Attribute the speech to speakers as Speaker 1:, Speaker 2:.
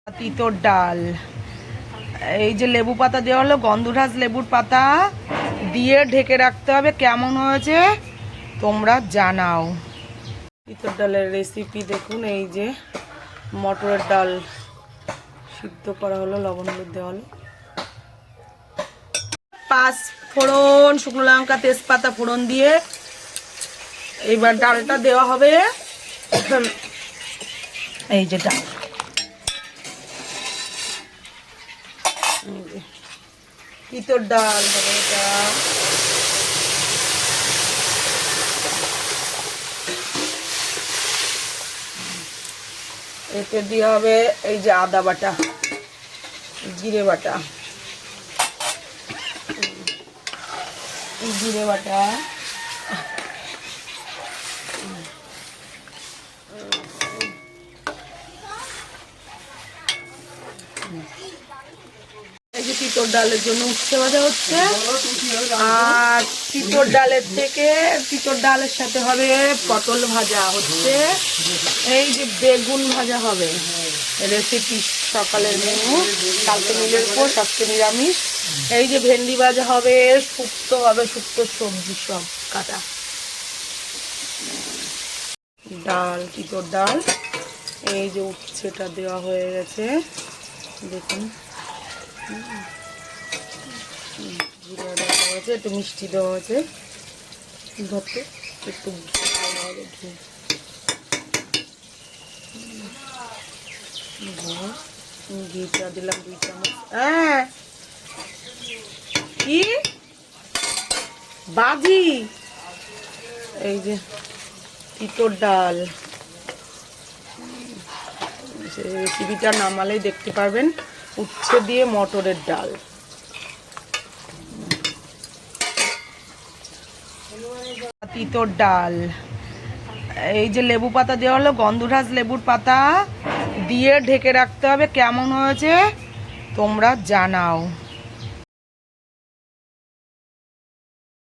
Speaker 1: তিতর ডাল, এই যে লেবু পাতা দেওয়া হলো, গন্ধরাজ লেবুর পাতা দিয়ে ঢেকে রাখতে হবে। কেমন হয়েছে তোমরা জানাও। তিতর ডালের রেসিপি দেখুন। এই যে মটরের ডাল সিদ্ধ করা হলো, লবণ হলুদ দেওয়া হলো, 5 ফোড়ন, শুকনো লঙ্কা, তেজপাতা ফোড়ন দিয়ে এইবার ডালটা দেওয়া হবে। এই যে ডাল, তিতর ডাল হবে এটা। এতে দিয়ে হবে এই যে আদা বাটা, জিরে বাটা, জিরে বাটা, এই যে তিতর ডালের জন্য উচ্ছে ভাজা হচ্ছে। আর তিতর ডালের থেকে তিতর ডালের সাথে হবে পটল ভাজা হচ্ছে। এই যে বেগুন ভাজা হবে। রেসিপি সকালের মেনু, কালকে মিলের পর আজকে নিরামিষ। এই যে ভেন্ডি ভাজা হবে, শুক্তো হবে, শুক্তো সবজি সব কাটা। ডাল, তিতর ডাল, এই যে উচ্ছেটা দেওয়া হয়ে গেছে দেখুন। জিরা দেওয়া হয়েছে, একটু মিষ্টি দেওয়া হয়েছে, ধরতে একটু ঘিটা দিলাম 2 চামচ। হ্যাঁ কি বাজি, এই যে তিতর ডাল। রেসিপিটা নামালেই দেখতে পারবেন। উচ্ছে দিয়ে মটরের ডাল। তিতর ডাল, এই যে লেবু পাতা দেওয়া হলো, গন্ধরাজ লেবুর পাতা দিয়ে ঢেকে রাখতে হবে। কেমন হয়েছে তোমরা জানাও।